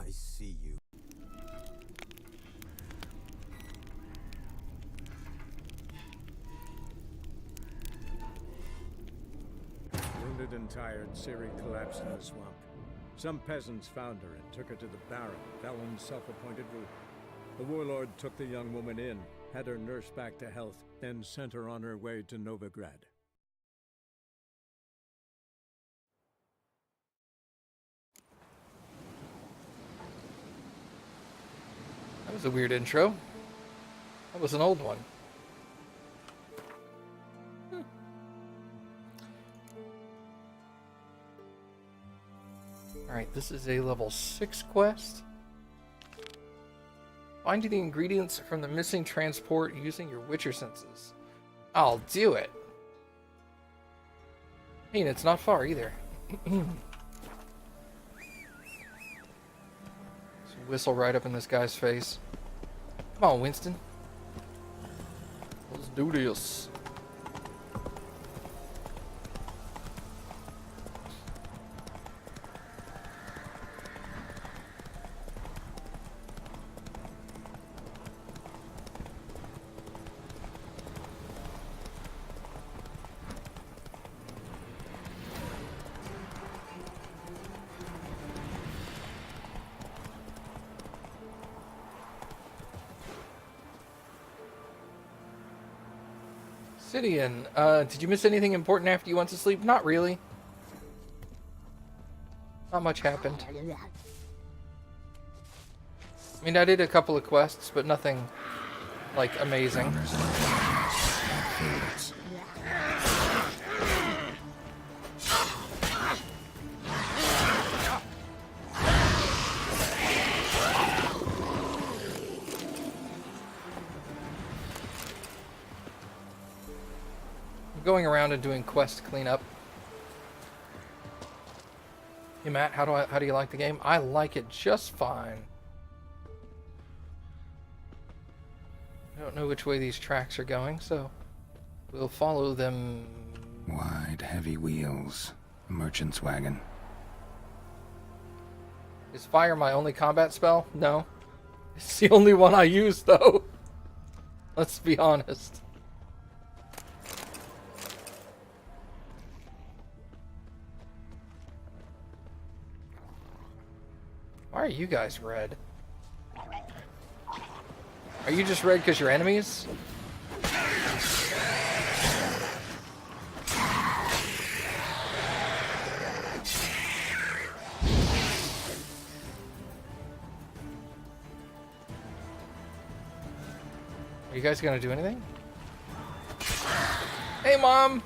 I see you. Wounded and tired, Ciri collapsed in the swamp. Some peasants found her and took her to the Baron, Valen's self-appointed ruler. The warlord took the young woman in, had her nursed back to health, then sent her on her way to Novigrad. That was a weird intro. That was an old one. Alright, this is a level 6 quest. Find the ingredients from the missing transport using your Witcher senses. I'll do it. Hey, and it's not far either. Whistle right up in this guy's face. Come on, Winston. Let's do this. Sidian, did you miss anything important after you went to sleep? Not really. Not much happened. I mean, I did a couple of quests, but nothing, like, amazing. Going around and doing quest cleanup. Hey Matt, how do you like the game? I like it just fine. I don't know which way these tracks are going, so we'll follow them. Wide, heavy wheels. A merchant's wagon. Is fire my only combat spell? No. It's the only one I use, though. Let's be honest. Why are you guys red? Are you just red because you're enemies? Are you guys gonna do anything? Hey, Mom!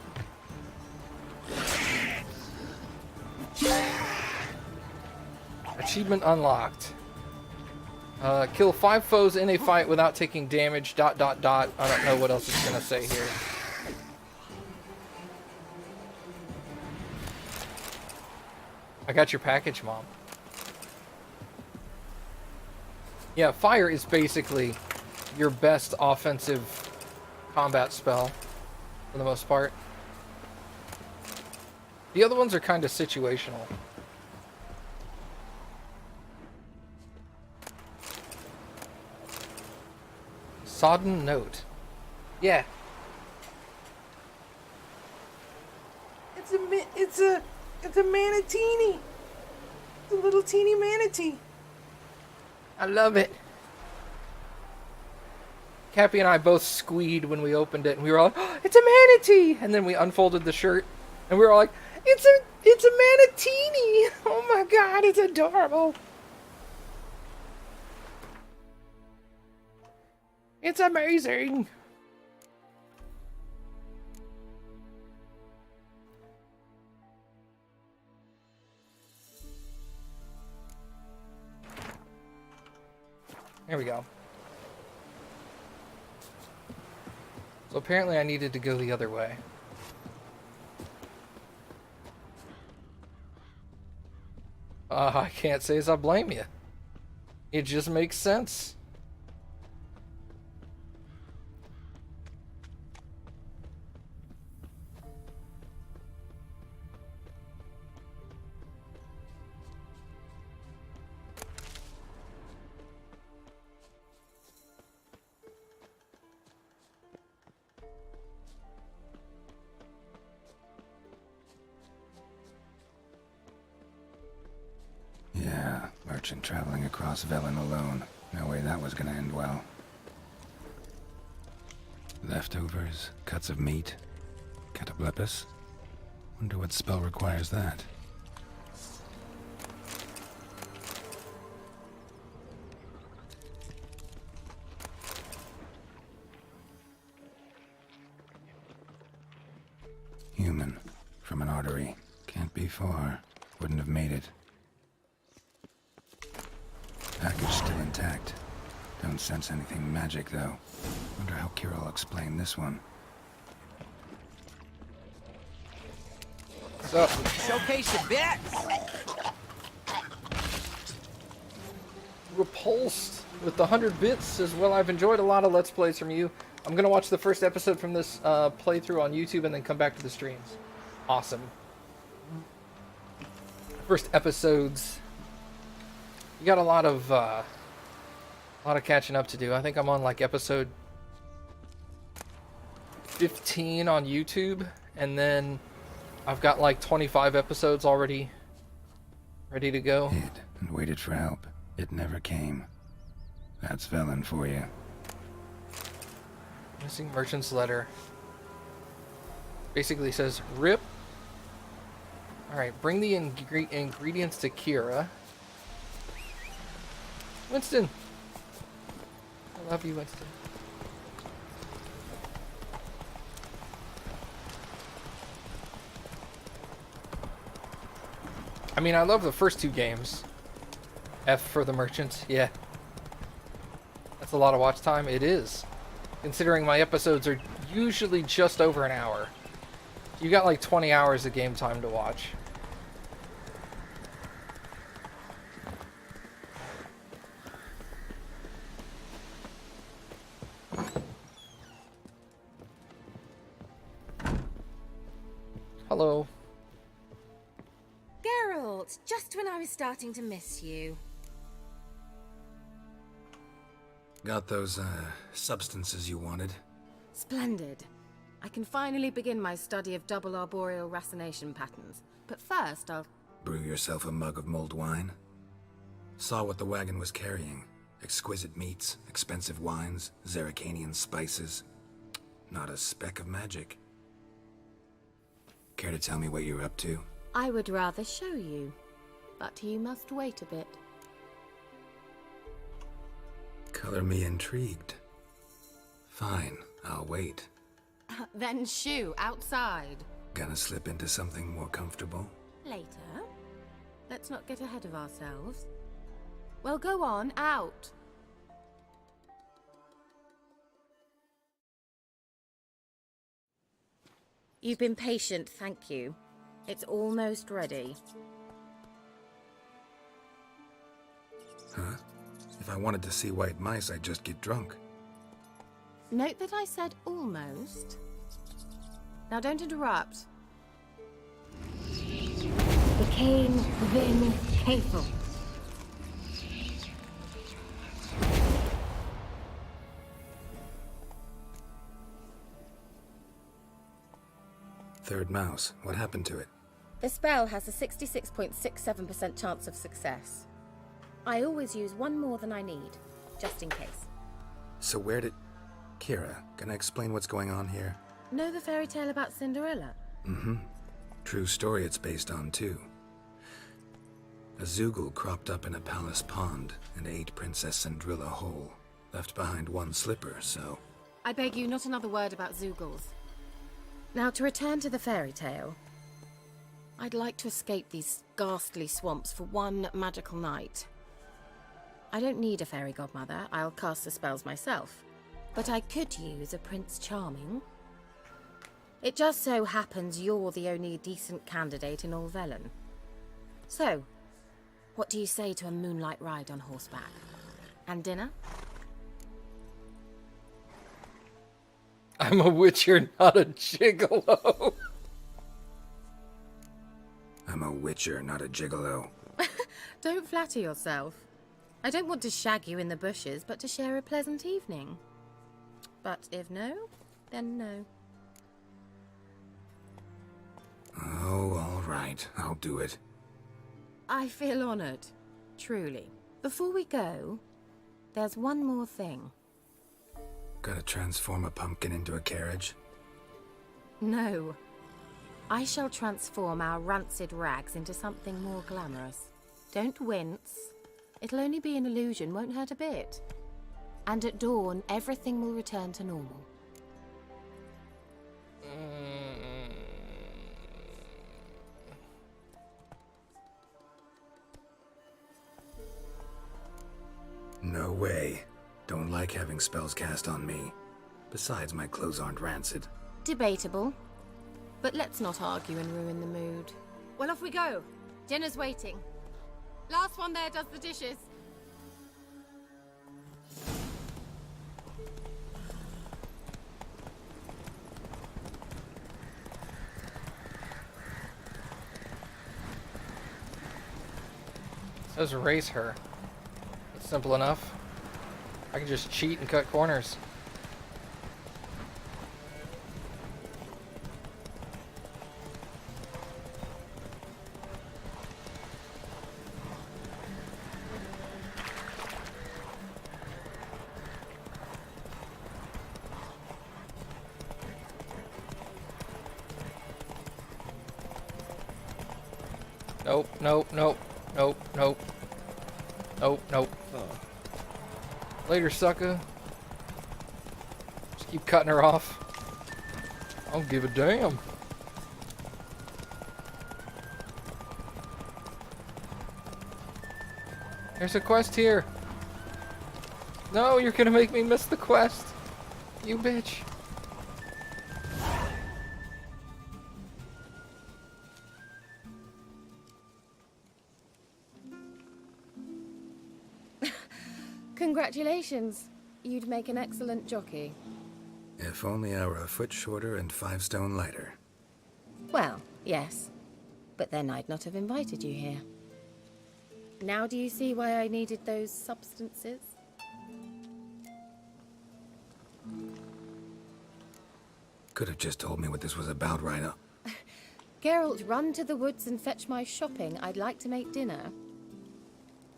Achievement unlocked. Kill 5 foes in a fight without taking damage, ... I don't know what else it's gonna say here. I got your package, Mom. Yeah, fire is basically your best offensive combat spell, for the most part. The other ones are kind of situational. Sodden note. Yeah. It's a manatee. It's a little teeny manatee. I love it. Cappy and I both squeed when we opened it, and we were all like, oh, it's a manatee! And then we unfolded the shirt, and we were all like, it's a manatee! Oh my god, it's adorable! It's amazing! There we go. So apparently I needed to go the other way. I can't say as I blame you. It just makes sense. merchant traveling across Velen alone. No way that was gonna end well. Leftovers, cuts of meat, cataplepis. Wonder what spell requires that. Human, from an artery. Can't be far. Wouldn't have made it. Package still intact. Don't sense anything magic, though. Wonder how Kira will explain this one. So, Showcase your bits! Repulsed with the 100 bits as well. I've enjoyed a lot of Let's Plays from you. I'm going to watch the first episode from this playthrough on YouTube and then come back to the streams. Awesome. First episodes. You got a lot of catching up to do. I think I'm on like episode 15 on YouTube, and then I've got like 25 episodes already ready to go. Hid and waited for help. It never came. That's Velen for you. Missing merchant's letter. Basically says, RIP. Alright, bring the ingredients to Kira. Winston! I love you, Winston. I mean, I love the first two games. F for the merchant, yeah. That's a lot of watch time. It is. Considering my episodes are usually just over an hour. You got like 20 hours of game time to watch. Hello. Geralt, just when I was starting to miss you. Got those, substances you wanted? Splendid. I can finally begin my study of double arboreal racination patterns. But first, I'll... Brew yourself a mug of mulled wine? Saw what the wagon was carrying. Exquisite meats, expensive wines, Zerrikanian spices. Not a speck of magic. Care to tell me what you're up to? I would rather show you. But you must wait a bit. Color me intrigued. Fine, I'll wait. Then shoo, outside. Gonna slip into something more comfortable? Later. Let's not get ahead of ourselves. Well, go on, out. You've been patient, thank you. It's almost ready. Huh? If I wanted to see white mice, I'd just get drunk. Note that I said almost. Now don't interrupt. Became Vin Hateful. Third mouse. What happened to it? The spell has a 66.67% chance of success. I always use one more than I need, just in case. So where did... Kira, can I explain what's going on here? Know the fairy tale about Cinderella? Mm-hmm. True story it's based on, too. A Zoogle cropped up in a palace pond and ate Princess Cinderella whole. Left behind one slipper, so... I beg you, not another word about Zoogles. Now, to return to the fairy tale. I'd like to escape these ghastly swamps for one magical night. I don't need a fairy godmother, I'll cast the spells myself. But I could use a Prince Charming. It just so happens you're the only decent candidate in all Velen. So, what do you say to a moonlight ride on horseback? And dinner? I'm a witcher, not a gigolo. I'm a witcher, not a gigolo. Don't flatter yourself. I don't want to shag you in the bushes, but to share a pleasant evening. But if no, then no. Oh, all right. I'll do it. I feel honored. Truly. Before we go, there's one more thing. Gotta transform a pumpkin into a carriage? No. I shall transform our rancid rags into something more glamorous. Don't wince. It'll only be an illusion, won't hurt a bit. And at dawn, everything will return to normal. No way. Don't like having spells cast on me. Besides, my clothes aren't rancid. Debatable. But let's not argue and ruin the mood. Well, off we go. Dinner's waiting. Last one there does the dishes. Says erase her. It's simple enough. I can just cheat and cut corners. Nope, nope, nope, nope, nope. Nope, nope. Later, sucker. Just keep cutting her off. I don't give a damn. There's a quest here. No, you're gonna make me miss the quest. You bitch. Congratulations. You'd make an excellent jockey. If only I were a foot shorter and 5 stone lighter. Well, yes. But then I'd not have invited you here. Now do you see why I needed those substances? Could have just told me what this was about right up. Geralt, run to the woods and fetch my shopping. I'd like to make dinner.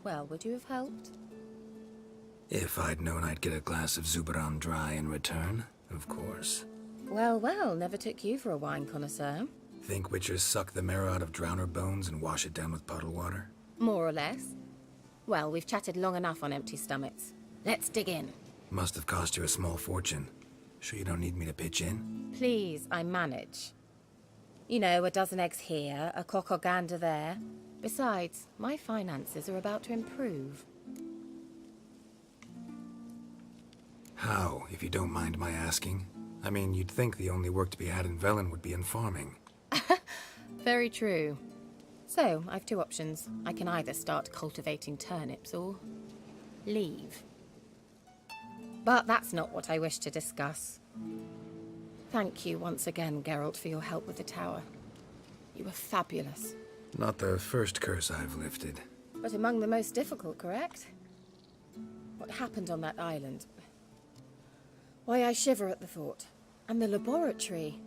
Well, would you have helped? If I'd known I'd get a glass of Zuberan dry in return, of course. Well, well, never took you for a wine connoisseur. Think witchers suck the marrow out of drowner bones and wash it down with puddle water? More or less. Well, we've chatted long enough on empty stomachs. Let's dig in. Must have cost you a small fortune. Sure you don't need me to pitch in? Please, I manage. You know, a dozen eggs here, a cock or gander there. Besides, my finances are about to improve. How, if you don't mind my asking? I mean, you'd think the only work to be had in Velen would be in farming. Very true. So, I've two options. I can either start cultivating turnips or leave. But that's not what I wish to discuss. Thank you once again, Geralt, for your help with the tower. You were fabulous. Not the first curse I've lifted. But among the most difficult, correct? What happened on that island? Why, I shiver at the thought. And the laboratory.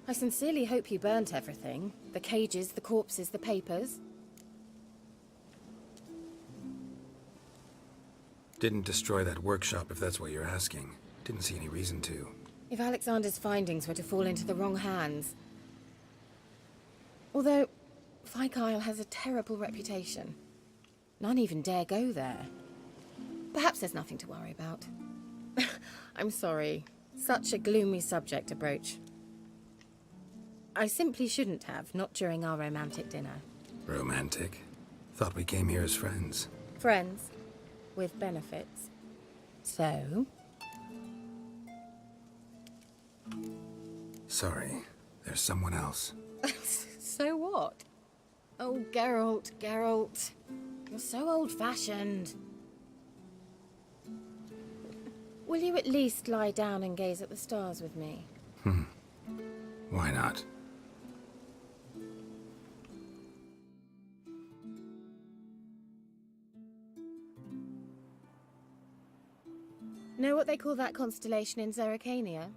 I sincerely hope you burnt everything. The cages, the corpses, the papers. Didn't destroy that workshop, if that's what you're asking. Didn't see any reason to. If Alexander's findings were to fall into the wrong hands. Although, Scoia'tael has a terrible reputation. None even dare go there. Perhaps there's nothing to worry about. I'm sorry. Such a gloomy subject to broach. I simply shouldn't have, not during our romantic dinner. Romantic? Thought we came here as friends. Friends. With benefits. So? Sorry, there's someone else. So what? Oh, Geralt, Geralt. You're so old-fashioned. Will you at least lie down and gaze at the stars with me? Why not? Know what they call that constellation in Zerrikania?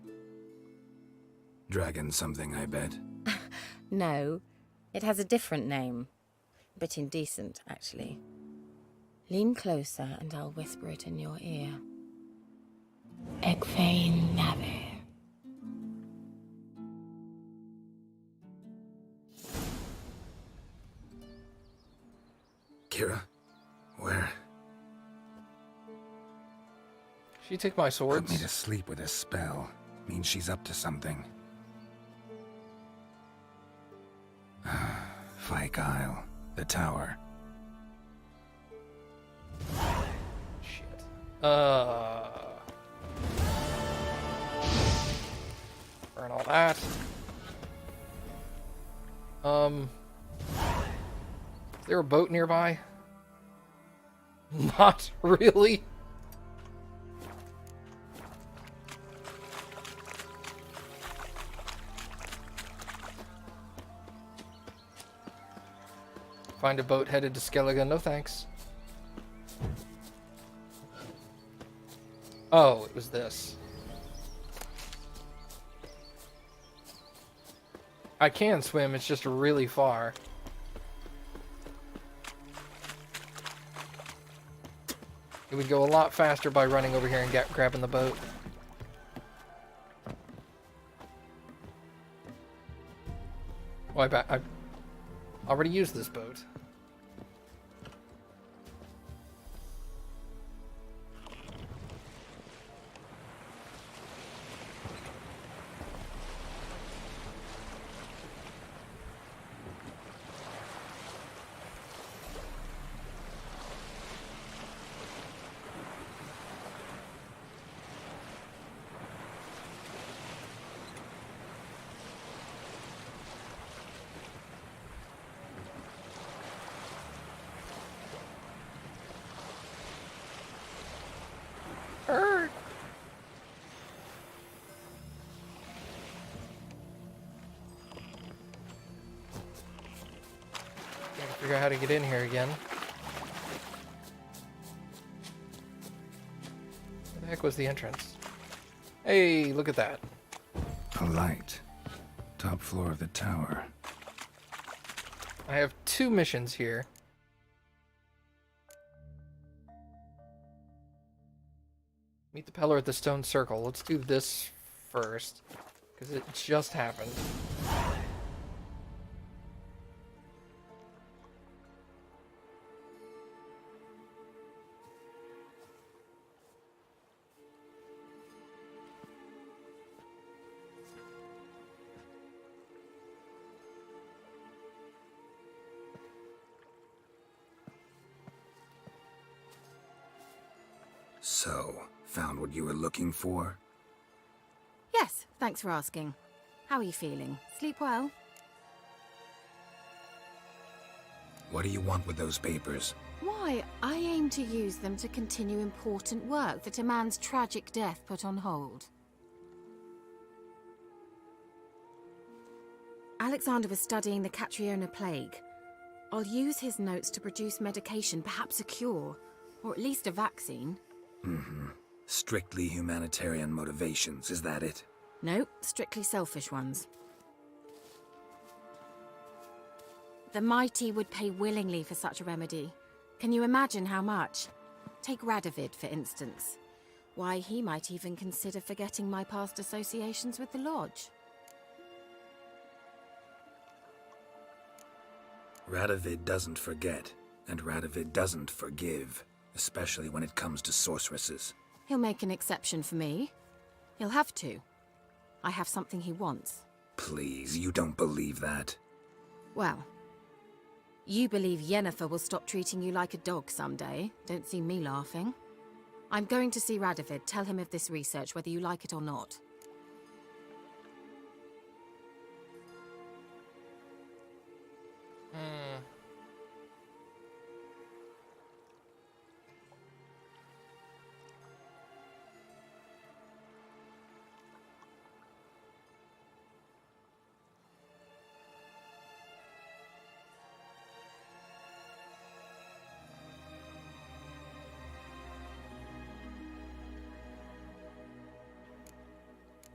Dragon something, I bet. No, it has a different name. A bit indecent, actually. Lean closer and I'll whisper it in your ear. Egfain Nave. Kira? Where? She took my Put swords. me to sleep with a spell. Means she's up to something. Scoia'tael, the tower. Shit. Burn all that. Is there a boat nearby? Not really. Find a boat headed to Skellige. No thanks. Oh, it was this. I can swim, it's just really far. It would go a lot faster by running over here and grabbing the boat. Oh, I already used this boat. Gotta figure out how to get in here again. Where the heck was the entrance? Hey, look at that. A light. Top floor of the tower. I have 2 missions here. Meet the Peller at the stone circle. Let's do this first, because it just happened. So, found what you were looking for? Yes, thanks for asking. How are you feeling? Sleep well? What do you want with those papers? Why, I aim to use them to continue important work that a man's tragic death put on hold. Alexander was studying the Catriona plague. I'll use his notes to produce medication, perhaps a cure, or at least a vaccine. Mm-hmm. Strictly humanitarian motivations, is that it? No, strictly selfish ones. The mighty would pay willingly for such a remedy. Can you imagine how much? Take Radovid, for instance. Why, he might even consider forgetting my past associations with the Lodge. Radovid doesn't forget, and Radovid doesn't forgive, especially when it comes to sorceresses. He'll make an exception for me. He'll have to. I have something he wants. Please, you don't believe that. Well, you believe Yennefer will stop treating you like a dog someday. Don't see me laughing. I'm going to see Radovid. Tell him of this research, whether you like it or not.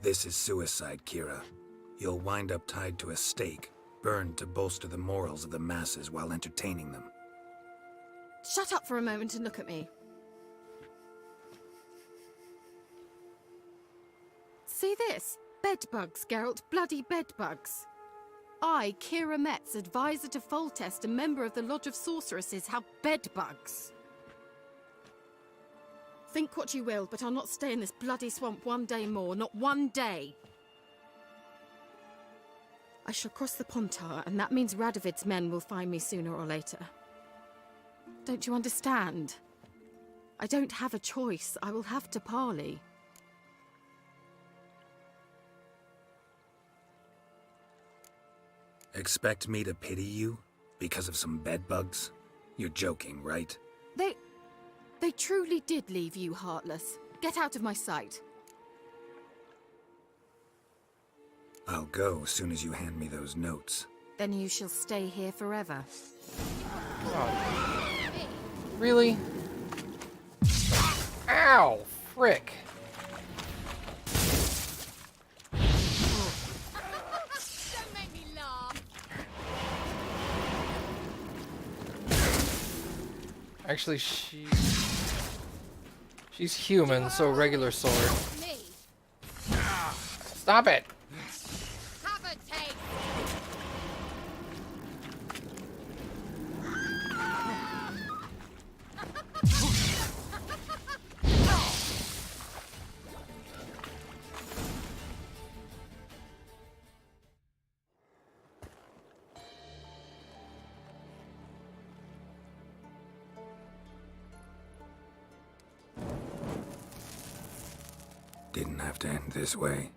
This is suicide, Kira. You'll wind up tied to a stake, burned to bolster the morals of the masses while entertaining them. shut up for a moment and look at me. See this? Bedbugs, Geralt. Bloody bedbugs. I, Kira Metz, advisor to Foltest, a member of the Lodge of Sorceresses, have bedbugs. Think what you will, but I'll not stay in this bloody swamp one day more. Not one day. I shall cross the Pontar, and that means Radovid's men will find me sooner or later. Don't you understand? I don't have a choice. I will have to parley. Expect me to pity you? Because of some bedbugs? You're joking, right? They truly did leave you heartless. Get out of my sight. I'll go as soon as you hand me those notes. Then you shall stay here forever. Oh. Really? Ow! Frick. Don't make me laugh. Actually, she's human, so regular sword. Me. Stop it! Have a taste. Didn't have to end this way.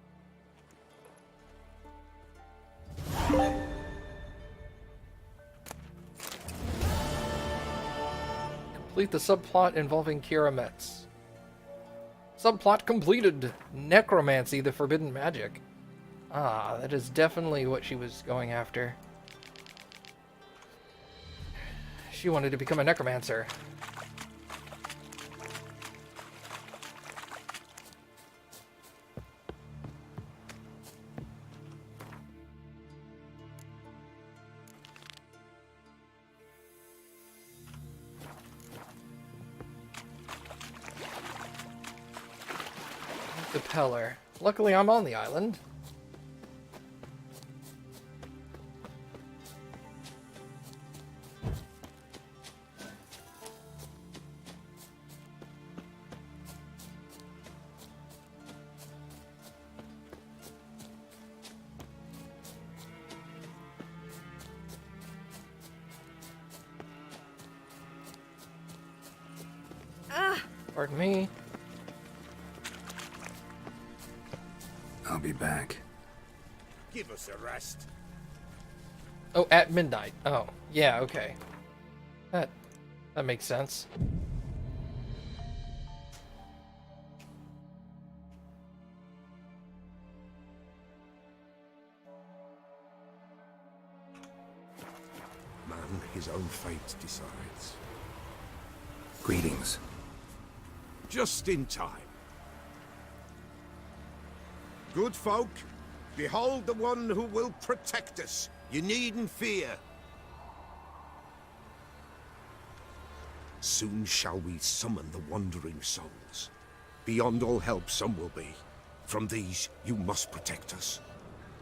Complete the subplot involving Kira Metz. Subplot completed! Necromancy, the forbidden magic. Ah, that is definitely what she was going after. She wanted to become a necromancer. The Peller. Luckily, I'm on the island. Pardon me. I'll be back. Give us a rest. Oh, at midnight. Oh, yeah, okay. That makes sense. Man, his own fate decides. Greetings. Just in time. Good folk, behold the one who will protect us. You needn't fear. Soon shall we summon the wandering souls. Beyond all help some will be. From these you must protect us.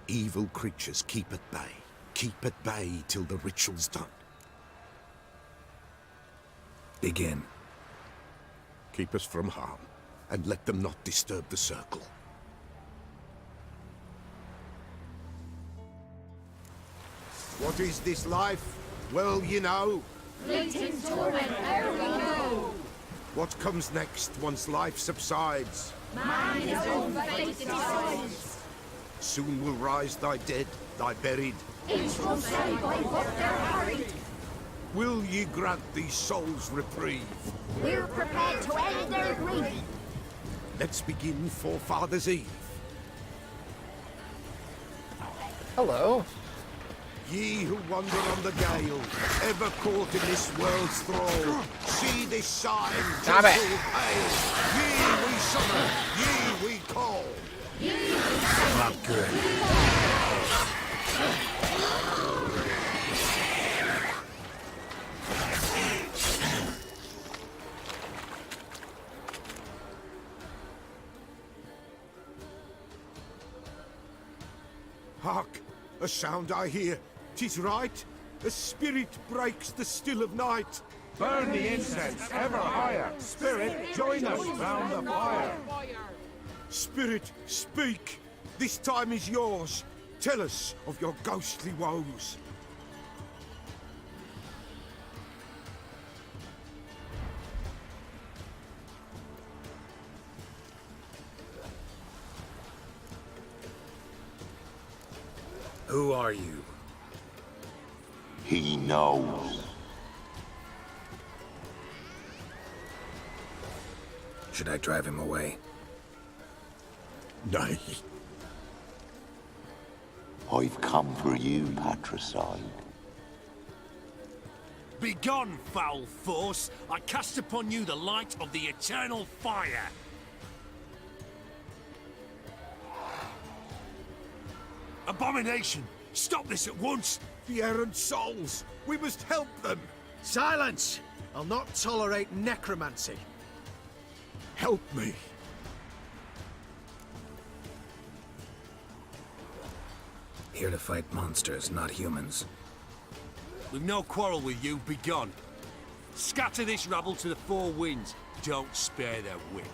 Evil creatures keep at bay. Keep at bay till the ritual's done. Begin. Keep us from harm, and let them not disturb the circle. What is this life? Well, you know. Fleeting torment, ere we go. What comes next once life subsides? Man his own fate decides. Soon will rise thy dead, thy buried. Each will say by what they're harried. Will ye grant these souls reprieve? We're prepared to end their grief. Let's begin Forefathers' Eve. Hello. Ye who wander on the gale, ever caught in this world's thrall, see this sign, Stop it. gentle pale. Ye we summon, ye we call. Not good. Hark! A sound I hear. 'Tis right. A spirit breaks the still of night. Burn the incense ever higher. Spirit, join us round the fire. Spirit, speak. This time is yours. Tell us of your ghostly woes. Who are you? He knows. Should I drive him away? Nay. I've come for you, patricide. Begone, foul force! I cast upon you the light of the eternal fire! Abomination! Stop this at once! The errant souls. We must help them. Silence! I'll not tolerate necromancy. Help me. Here to fight monsters, not humans. We've no quarrel with you, begone! Scatter this rabble to the four winds. Don't spare their whip.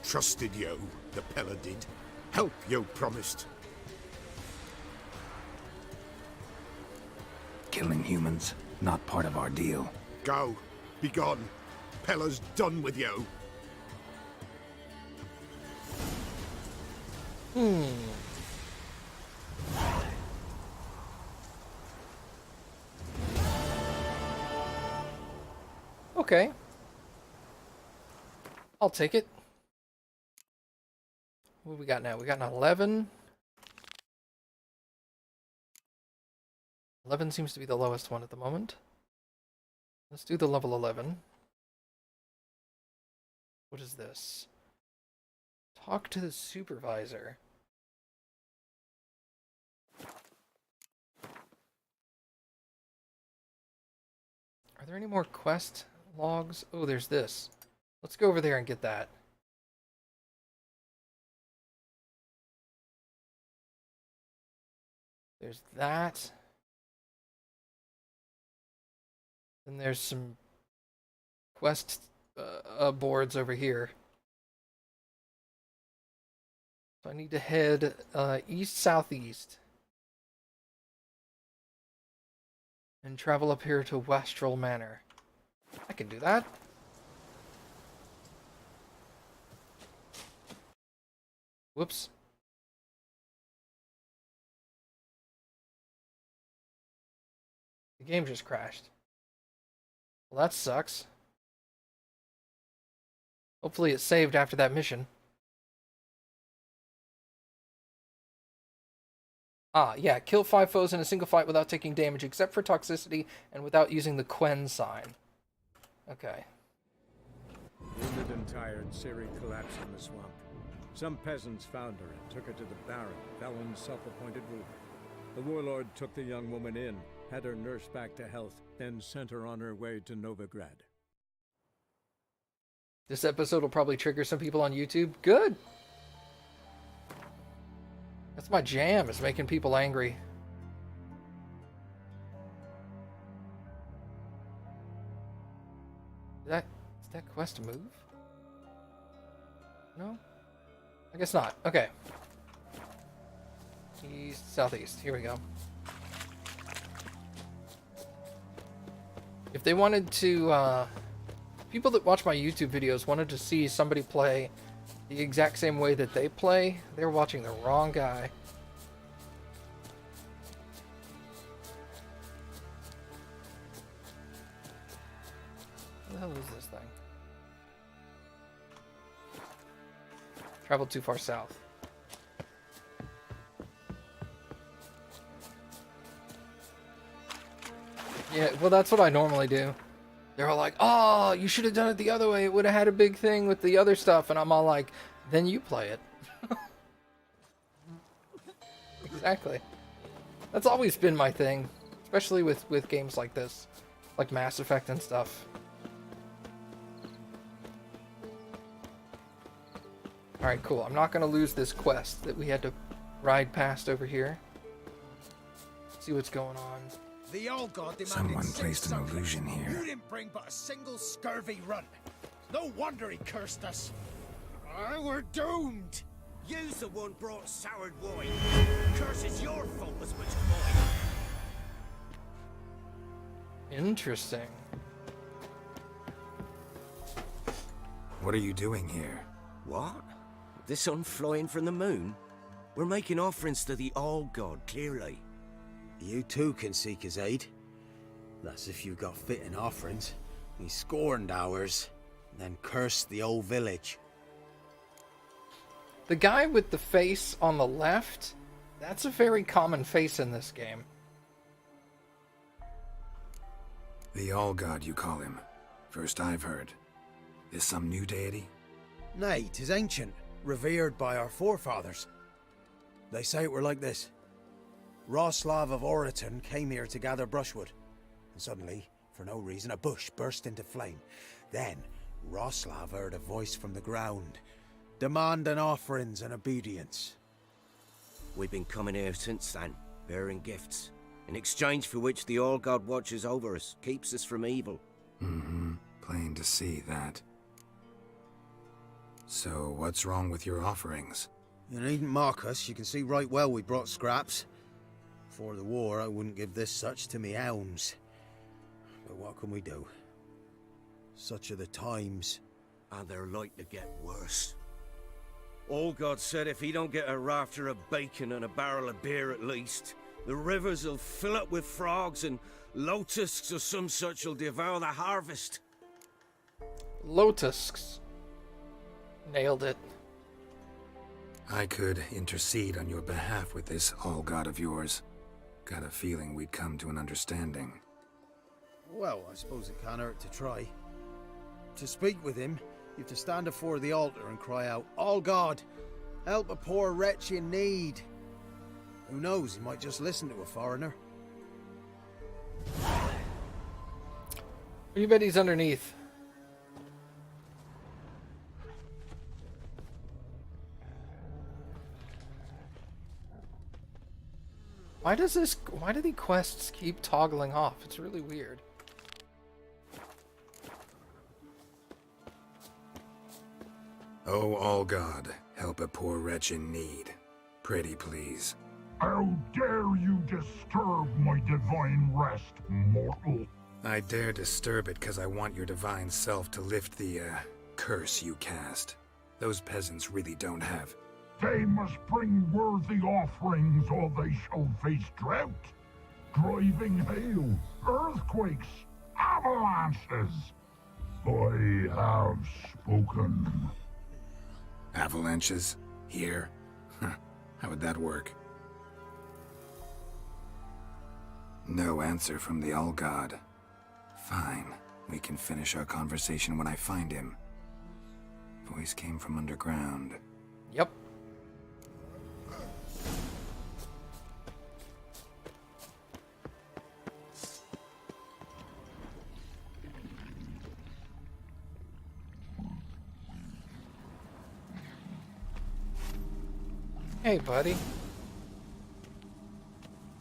Trusted you, the Pella did. Help you promised. Killing humans, not part of our deal. Go. Begone. Pella's done with you. Okay. I'll take it. What we got now? We got an 11. 11 seems to be the lowest one at the moment. Let's do the level 11. What is this? Talk to the supervisor. Are there any more quest logs? Oh, there's this. Let's go over there and get that. There's that. Then there's some quest boards over here. So I need to head east-southeast. And travel up here to Wastrel Manor. I can do that. Whoops. The game just crashed. Well, that sucks. Hopefully it saved after that mission. Ah, yeah, kill 5 foes in a single fight without taking damage except for toxicity and without using the Quen sign. Okay. Wounded and tired, Ciri collapsed in the swamp. Some peasants found her and took her to the Baron, Felon's self-appointed ruler. The warlord took the young woman in, had her nursed back to health, then sent her on her way to Novigrad. This episode will probably trigger some people on YouTube. Good! That's my jam, is making people angry. Is that quest move? No? I guess not. Okay. East, southeast. Here we go. If they wanted to, people that watch my YouTube videos wanted to see somebody play the exact same way that they play, they're watching the wrong guy. What the hell is this thing? Traveled too far south. Yeah, well, that's what I normally do. They're all like, oh, you should have done it the other way. It would have had a big thing with the other stuff. And I'm all like, then you play it. Exactly. That's always been my thing. especially with games like this, like Mass Effect and stuff. Alright, cool. I'm not going to lose this quest that we had to ride past over here. See what's going on. The All God demanded Someone placed an illusion here. You didn't bring but a single scurvy run. No wonder he cursed us. We're doomed. You's the one brought soured wine. Curse is your fault as much as mine. Interesting. What are you doing here? What? The sun flying from the moon? We're making offerings to the All God, clearly. You too can seek his aid. That's if you got fitting offerings. He scorned ours, then cursed the old village. The guy with the face on the left, that's a very common face in this game. The All-God, you call him. First I've heard. Is some new deity? Nay, 'tis ancient, revered by our forefathers. They say it were like this. Roslav of Oriton came here to gather brushwood, and suddenly, for no reason, a bush burst into flame. Then, Roslav heard a voice from the ground, demanding offerings and obedience. We've been coming here since then, bearing gifts, in exchange for which the All-God watches over us, keeps us from evil. Mm-hmm. Plain to see that. So, what's wrong with your offerings? You needn't mock us, you can see right well we brought scraps. Before the war, I wouldn't give this such to me hounds. But what can we do? Such are the times. And they're like to get worse. All God said if he don't get a rafter of bacon and a barrel of beer at least, the rivers will fill up with frogs and lotuses or some such will devour the harvest. Lotuses. Nailed it. I could intercede on your behalf with this All-God of yours. Got a feeling we'd come to an understanding. Well, I suppose it can't hurt to try. To speak with him, you have to stand before the altar and cry out, "All God, help a poor wretch in need." Who knows, he might just listen to a foreigner. What do you bet he's underneath? Why do the quests keep toggling off? It's really weird. Oh, All-God, help a poor wretch in need. Pretty please. How dare you disturb my divine rest, mortal? I dare disturb it because I want your divine self to lift the, curse you cast. Those peasants really don't have. They must bring worthy offerings or they shall face drought, driving hail, earthquakes, avalanches. I have spoken. Avalanches? Here? How would that work? No answer from the All-God. Fine. We can finish our conversation when I find him. Voice came from underground. Yep. Hey, buddy.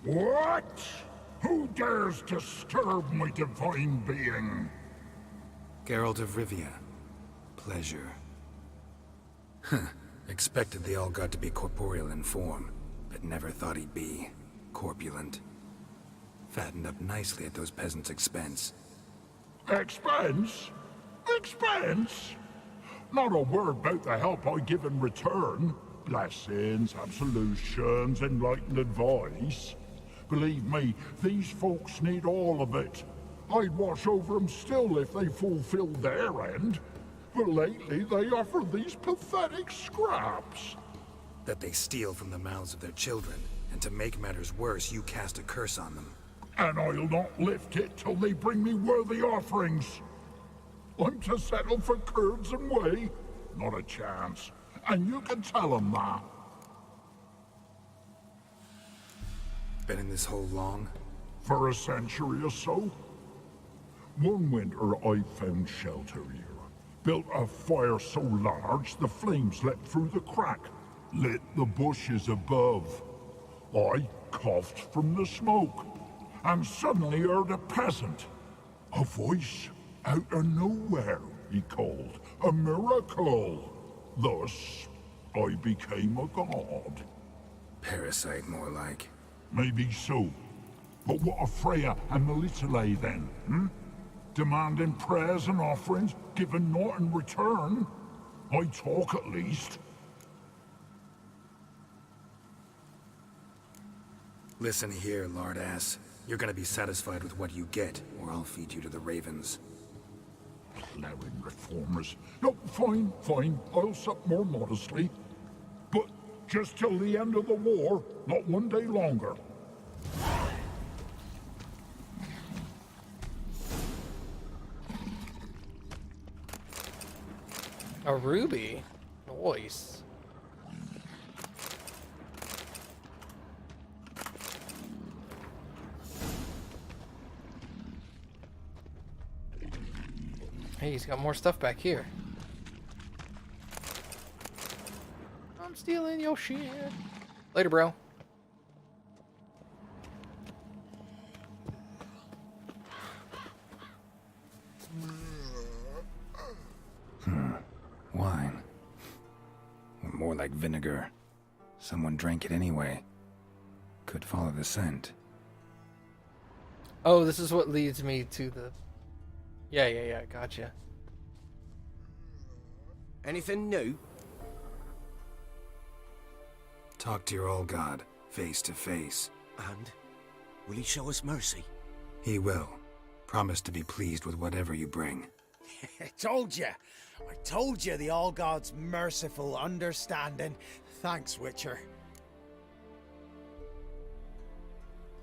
What? Who dares disturb my divine being? Geralt of Rivia. Pleasure. Expected the All-God to be corporeal in form, but never thought he'd be corpulent. Fattened up nicely at those peasants' expense. Expense? Expense? Not a word about the help I give in return. Blessings, absolutions, enlightened advice. Believe me, these folks need all of it. I'd watch over them still if they fulfilled their end. But lately they offer these pathetic scraps. That they steal from the mouths of their children, and to make matters worse, you cast a curse on them. And I'll not lift it till they bring me worthy offerings. I'm to settle for curds and whey? Not a chance. And you can tell them that. Been in this hole long? for a century or so. One winter I found shelter here. Built a fire so large the flames leapt through the crack, lit the bushes above. I coughed from the smoke, and suddenly heard a peasant. A voice out of nowhere, he called. A miracle. Thus, I became a god. Parasite, more like. Maybe so. But what of Freya and Melitele then, hmm? Demanding prayers and offerings, giving naught in return? I talk at least. Listen here, lardass. You're gonna be satisfied with what you get, or I'll feed you to the ravens. Plowing reformers. No, fine, fine. I'll sup more modestly. But just till the end of the war, not one day longer. A ruby? Nice. Hey, he's got more stuff back here. I'm stealing your shit. Later, bro. Wine. Or more like vinegar. Someone drank it anyway. Could follow the scent. Oh, this is what leads me to the... Yeah, gotcha. Anything new? Talk to your old god, face to face. And will he show us mercy? He will. Promise to be pleased with whatever you bring. I told you the All-God's merciful understanding. Thanks, Witcher.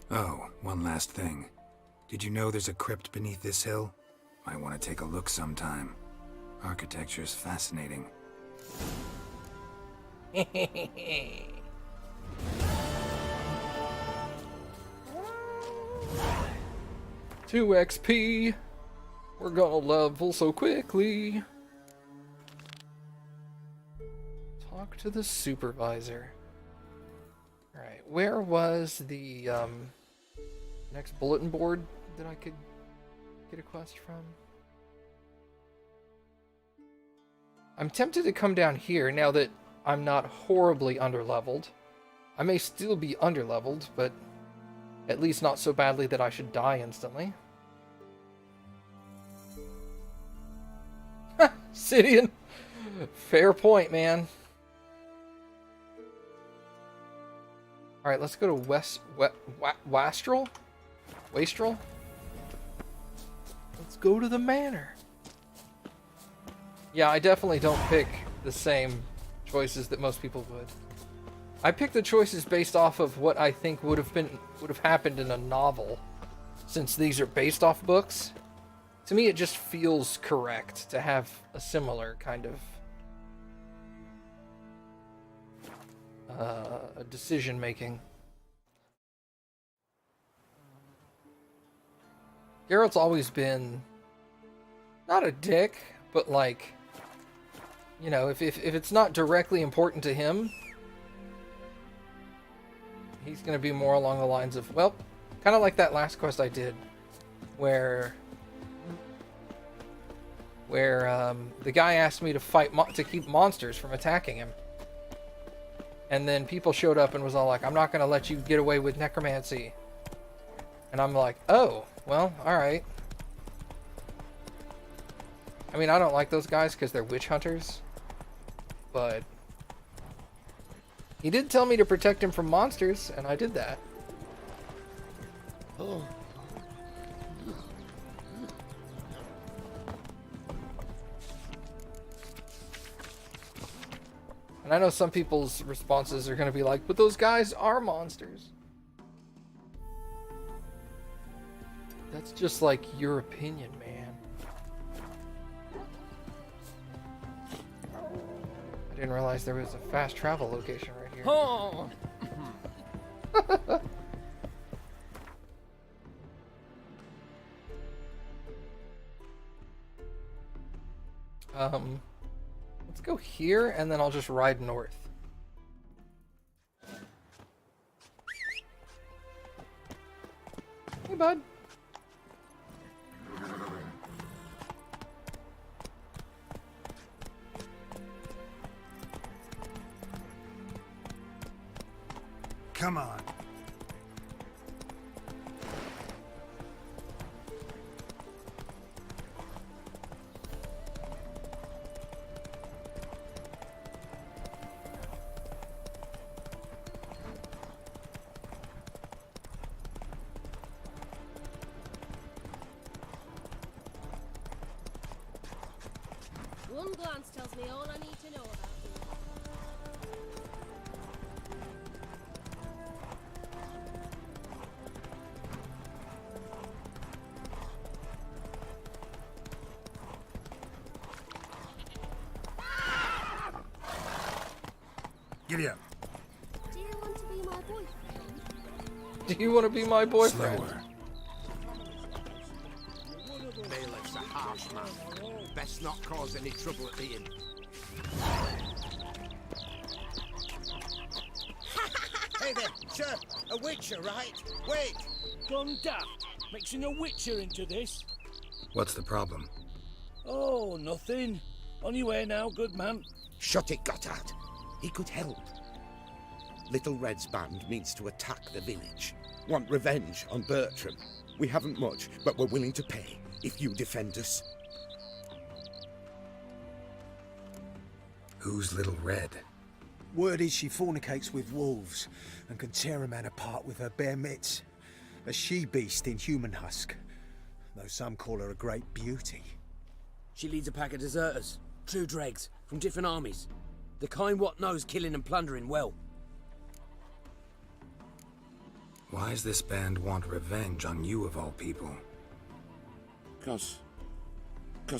Oh, one last thing. Did you know there's a crypt beneath this hill? Might want to take a look sometime. Architecture's fascinating. 2 XP. We're gonna level so quickly. Talk to the supervisor. Alright, where was the next bulletin board that I could get a quest from? I'm tempted to come down here now that I'm not horribly underleveled. I may still be underleveled, but at least not so badly that I should die instantly. Sidian! Fair point, man. Alright, let's go to Wastrel? Wastrel? Let's go to the manor. Yeah, I definitely don't pick the same choices that most people would. I pick the choices based off of what I think would have happened in a novel, since these are based off books. To me, it just feels correct to have a similar kind of decision making. Geralt's always been not a dick, but like, you know, if it's not directly important to him, he's gonna be more along the lines of, well, kind of like that last quest I did, where the guy asked me to fight to keep monsters from attacking him, and then people showed up and was all like, I'm not gonna let you get away with necromancy, and I'm like, oh, well, all right. I mean, I don't like those guys because they're witch hunters, but he did tell me to protect him from monsters, and I did that. Oh. And I know some people's responses are going to be like, but those guys are monsters. That's just like your opinion, man. I didn't realize there was a fast travel location right here. Oh. Let's go here, and then I'll just ride north. Hey, bud. Come on. One glance tells me all I need to know about you. Giddy up. Do you want to be my boyfriend? Do you want to be my boyfriend? Slower. Bailiff's a harsh man. Best not cause any trouble at the inn. Hey there, sir. A witcher, right? Wait. Gone daft. Mixing a witcher into this. What's the problem? Oh, nothing. On your way now, good man. Shut it, Gotthard. He could help. Little Red's band means to attack the village. Want revenge on Bertram. We haven't much, but we're willing to pay if you defend us. Who's Little Red? Word is she fornicates with wolves and can tear a man apart with her bare mitts. A she-beast in human husk, though some call her a great beauty. She leads a pack of deserters, true dregs, from different armies. The kind what knows killing and plundering well. Why's this band want revenge on you of all people? Cause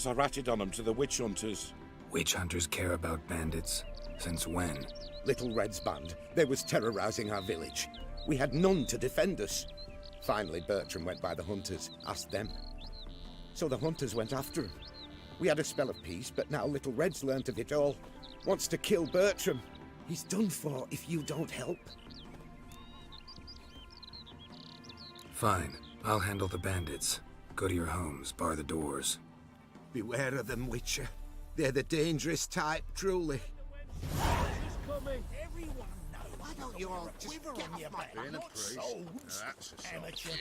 I ratted on them to the witch hunters. Witch hunters care about bandits? Since when? Little Red's band, they was terrorizing our village. We had none to defend us. Finally, Bertram went by the hunters, asked them. So the hunters went after him. We had a spell of peace, but now Little Red's learnt of it all. Wants to kill Bertram. He's done for if you don't help. Fine. I'll handle the bandits. Go to your homes, bar the doors. Beware of them, Witcher. They're the dangerous type, truly. Coming. Everyone knows. Why don't you all just quiver get on off your my back, back? not souls. Amateur.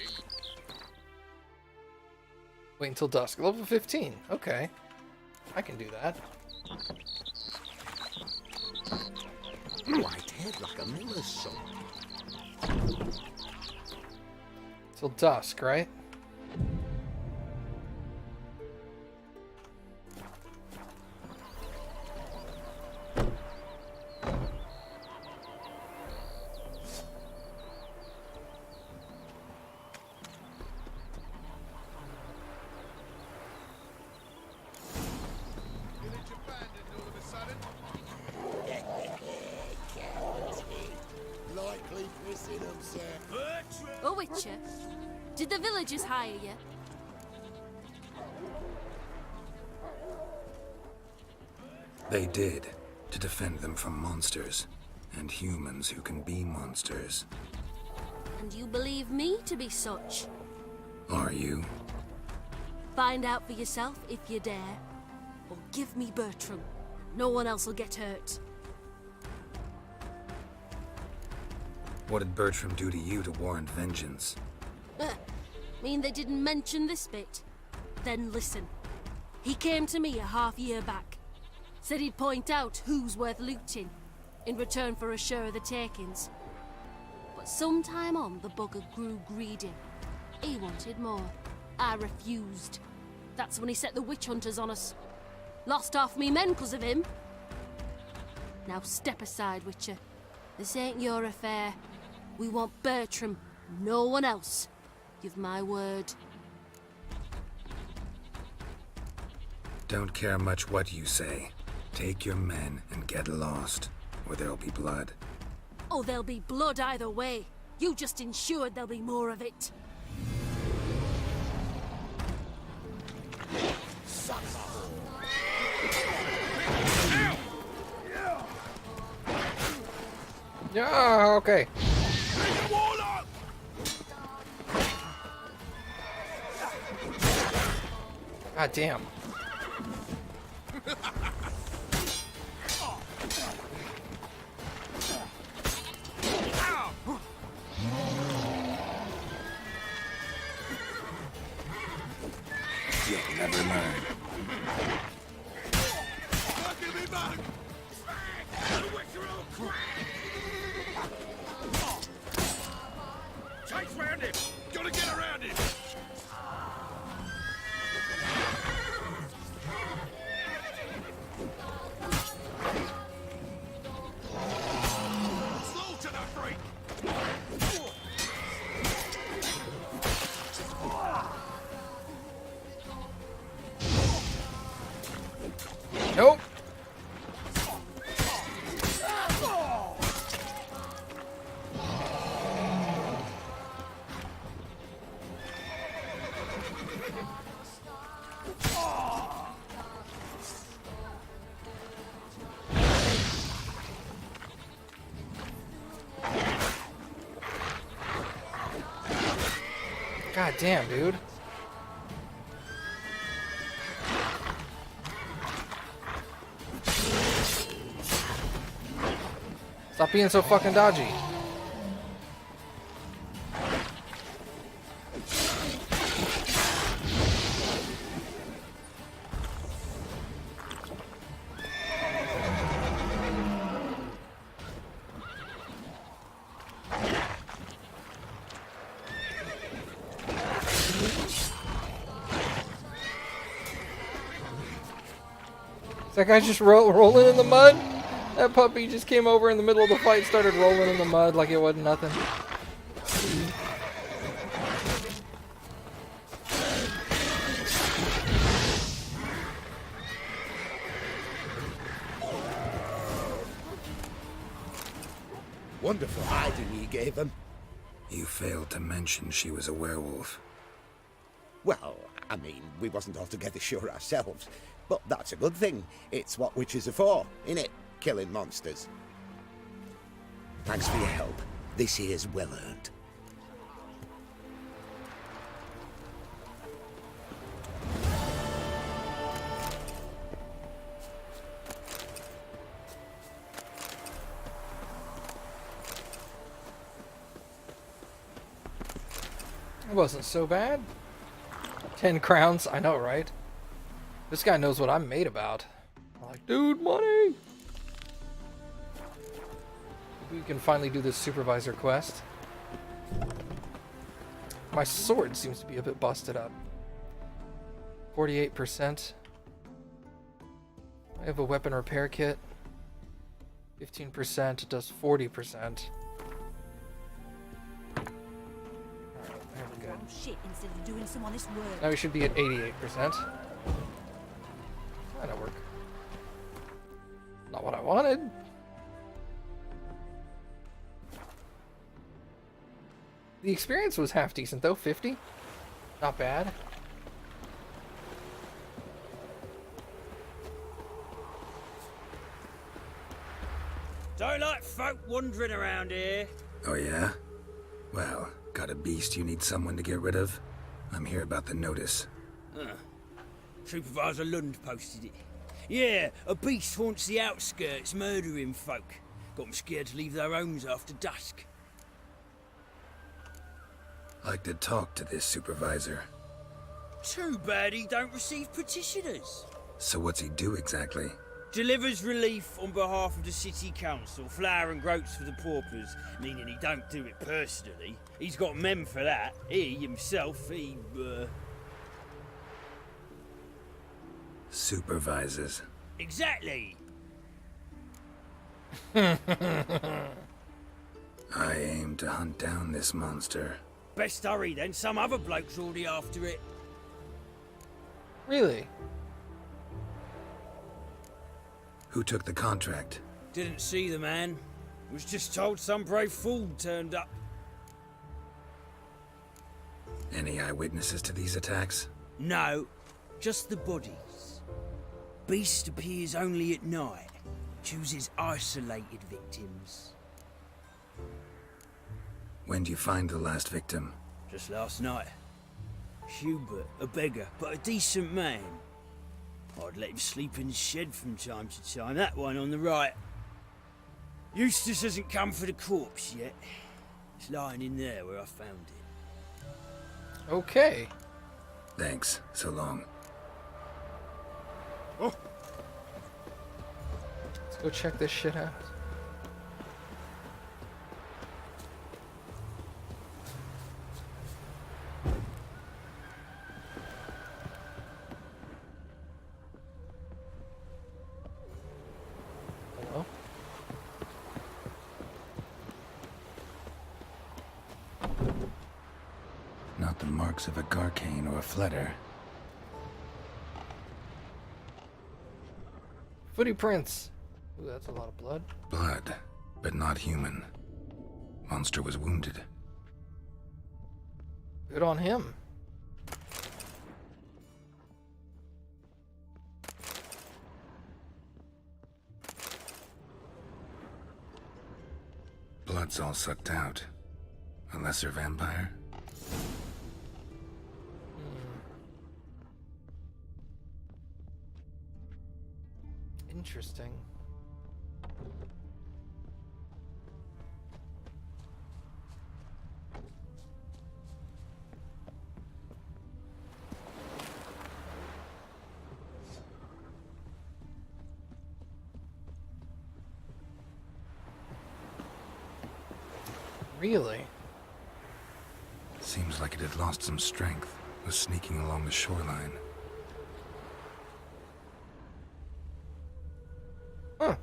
Wait until dusk. Level 15. Okay. I can do that. White head like a miller's son. Till dusk, right? Likely missing them, sir. Oh, Witcher, did the villagers hire you? They did, to defend them from monsters, and humans who can be monsters. And you believe me to be such? Are you? Find out for yourself if you dare. Or give me Bertram. No one else will get hurt. What did Bertram do to you to warrant vengeance? Mean they didn't mention this bit? Then listen. He came to me a half-year back. Said he'd point out who's worth looting, in return for a share of the takings. But sometime on, the bugger grew greedy. He wanted more. I refused. That's when he set the witch hunters on us. Lost half me men 'cause of him. Now step aside, Witcher. This ain't your affair. We want Bertram, no one else. Give my word. Don't care much what you say. Take your men and get lost, or there'll be blood. Oh, there'll be blood either way. You just ensured there'll be more of it. Son of a whore. Yeah, okay. God damn. You'll never learn. Chase round him! Gotta get around him! Slaughter that freak! Nope. God damn, dude. Stop being so fucking dodgy. Is that guy just rolling in the mud? That puppy just came over in the middle of the fight, started rolling in the mud like it wasn't nothing. Wonderful hiding you gave him. You failed to mention she was a werewolf. Well, I mean, we wasn't altogether sure ourselves. But that's a good thing. It's what witches are for, innit? Killing monsters. Thanks for your help. This here's well earned. It wasn't so bad. 10 crowns, I know, right? This guy knows what I'm made about. I'm like, dude, money! We can finally do this supervisor quest. My sword seems to be a bit busted up. 48%. I have a weapon repair kit. 15% does 40%. Shit instead of doing some honest work. Now we should be at 88%. That'll work. Not what I wanted. The experience was half decent though, 50. Not bad. Don't like folk wandering around here. Oh yeah? Well, got a beast you need someone to get rid of? I'm here about the notice. Supervisor Lund posted it. Yeah, a beast haunts the outskirts, murdering folk. Got them scared to leave their homes after dusk. Like to talk to this supervisor. Too bad he don't receive petitioners. So what's he do exactly? Delivers relief on behalf of the city council, flour and groats for the paupers, meaning he don't do it personally. He's got men for that. He himself, Supervises. Exactly. I aim to hunt down this monster. Best hurry then, some other bloke's already after it. Really? Who took the contract? Didn't see the man. Was just told some brave fool turned up. Any eyewitnesses to these attacks? No, just the bodies. Beast appears only at night. Chooses isolated victims. When'd you find the last victim? Just last night. Hubert, a beggar, but a decent man. I'd let him sleep in the shed from time to time, that one on the right. Eustace hasn't come for the corpse yet. It's lying in there where I found it. Okay. Thanks. So long. Oh. Let's go check this shit out. Hello? Not the marks of a Garcane or a Fletter. Footy prints. Ooh, that's a lot of blood. Blood, but not human. Monster was wounded. Good on him. Blood's all sucked out. A lesser vampire? Interesting. Really? Seems like it had lost some strength. Was sneaking along the shoreline. Huh.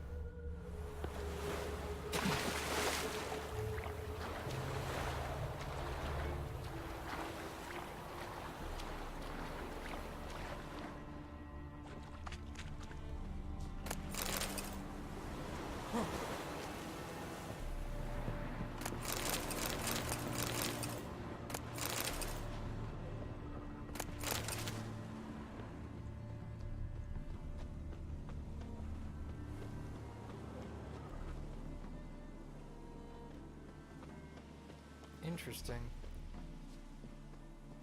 Interesting.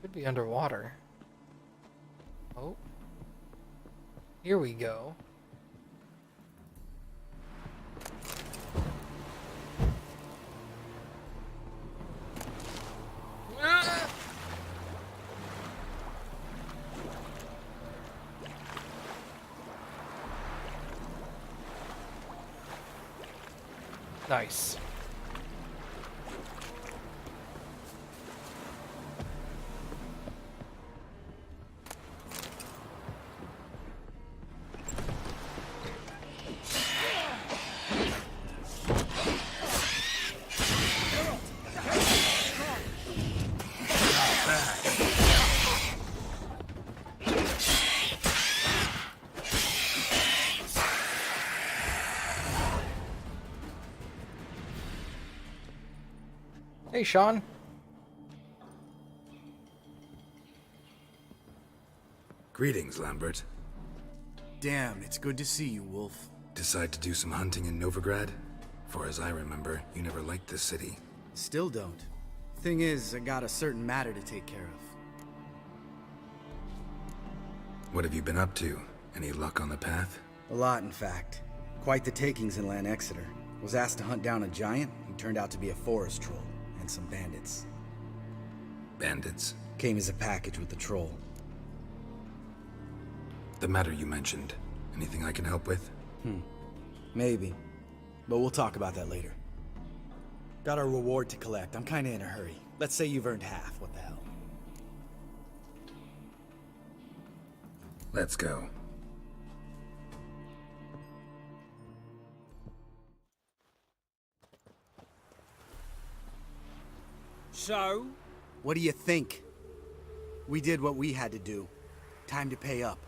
Could be underwater. Oh. Here we go. Nice. Hey, Sean. Greetings, Lambert. Damn, it's good to see you, Wolf. Decide to do some hunting in Novigrad? For as I remember, you never liked this city. Still don't. Thing is, I got a certain matter to take care of. What have you been up to? Any luck on the path? A lot, in fact. Quite the takings in Lan Exeter. Was asked to hunt down a giant who turned out to be a forest troll, and some bandits. Bandits? Came as a package with the troll. The matter you mentioned. Anything I can help with? Maybe. But we'll talk about that later. Got a reward to collect. I'm kinda in a hurry. Let's say you've earned half. What the hell? Let's go. So? What do you think? We did what we had to do. Time to pay up.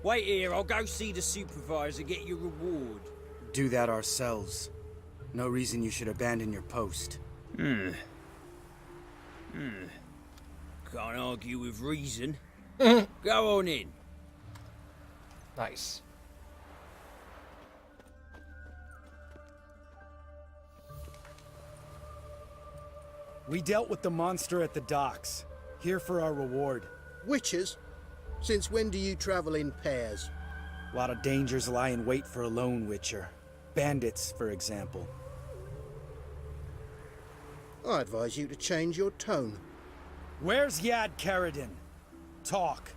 Wait here, I'll go see the supervisor, get your reward. Do that ourselves. No reason you should abandon your post. Can't argue with reason. Go on in. Nice. We dealt with the monster at the docks. Here for our reward. Witches? Since when do you travel in pairs? A lot of dangers lie in wait for a lone witcher. Bandits, for example. I advise you to change your tone. Where's Yad Karadin? Talk.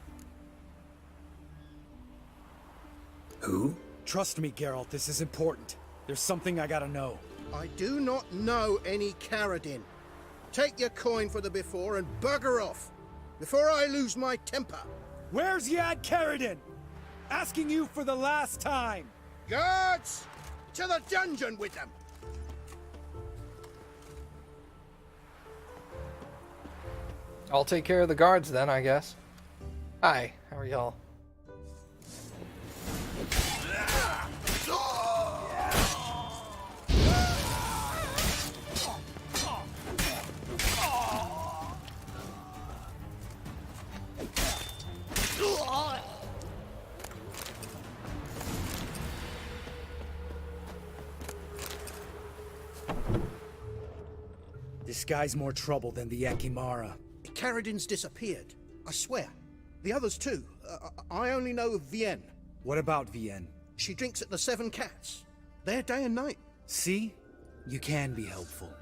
Who? Trust me, Geralt, this is important. There's something I gotta know. I do not know any Karadin. Take your coin for the before and bugger off, before I lose my temper. Where's Yad Karadin? Asking you for the last time. Guards! To the dungeon with them! I'll take care of the guards then, I guess. Hi, how are y'all? This guy's more trouble than the Ekimara. Karadin's disappeared, I swear. The others too. I only know of Vienne. What about Vienne? She drinks at the Seven Cats. There day and night. See? You can be helpful.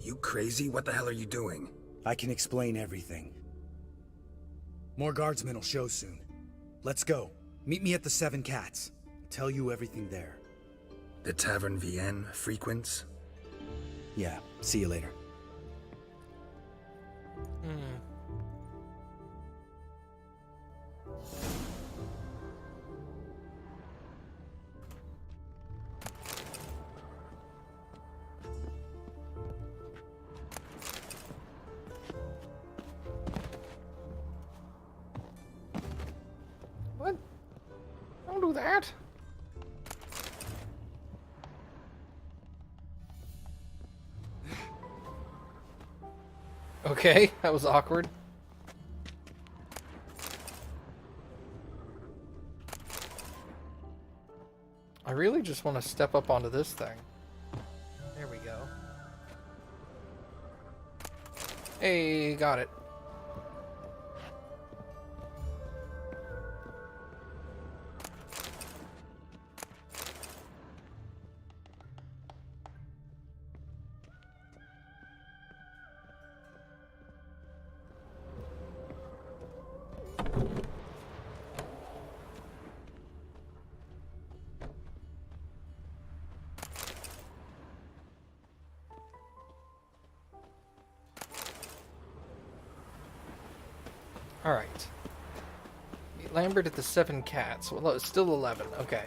You crazy? What the hell are you doing? I can explain everything. More guardsmen will show soon. Let's go. Meet me at the Seven Cats. Tell you everything there. The Tavern Vienne frequents? Yeah, see you later. What? Don't do that. Okay, that was awkward. I really just want to step up onto this thing. There we go. Hey, got it. Alright. Meet Lambert at the Seven Cats. Well, it's still 11. Okay.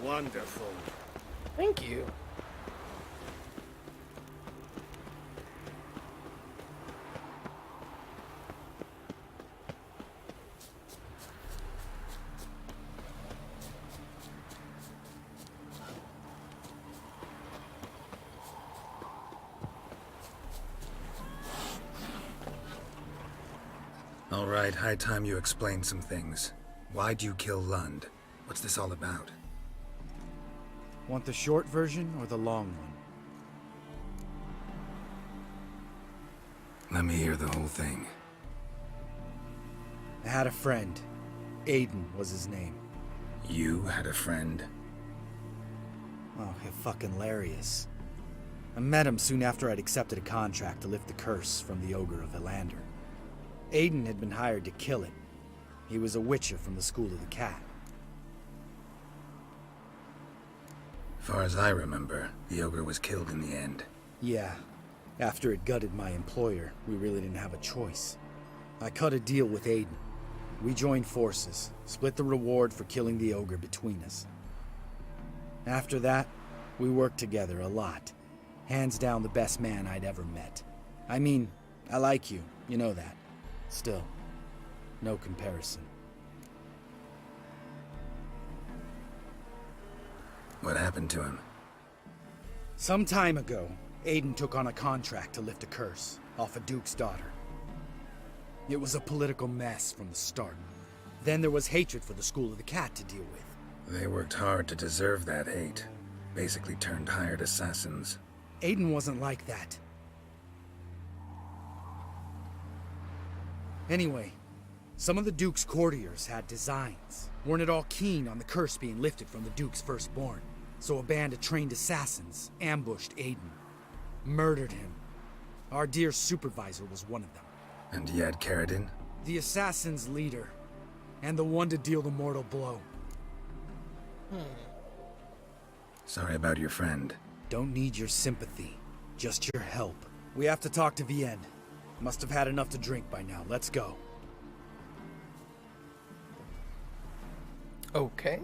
Wonderful. Thank you. All right, high time you explain some things. Why'd you kill Lund? What's this all about? Want the short version or the long one? Let me hear the whole thing. I had a friend. Aiden was his name. You had a friend? Oh, fucking hilarious. I met him soon after I'd accepted a contract to lift the curse from the Ogre of Elander. Aiden had been hired to kill it. He was a witcher from the School of the Cat. Far as I remember, the ogre was killed in the end. Yeah. After it gutted my employer, we really didn't have a choice. I cut a deal with Aiden. We joined forces, split the reward for killing the ogre between us. After that, we worked together a lot. Hands down the best man I'd ever met. I mean, I like you, you know that. Still, no comparison. What happened to him? Some time ago, Aiden took on a contract to lift a curse off a duke's daughter. It was a political mess from the start. Then there was hatred for the School of the Cat to deal with. They worked hard to deserve that hate. Basically turned hired assassins. Aiden wasn't like that. Anyway, some of the Duke's courtiers had designs. Weren't at all keen on the curse being lifted from the Duke's firstborn. So a band of trained assassins ambushed Aiden. Murdered him. Our dear supervisor was one of them. And he had Caradin? The assassin's leader. And the one to deal the mortal blow. Sorry about your friend. Don't need your sympathy. Just your help. We have to talk to Vienne. Must have had enough to drink by now. Let's go. Okay.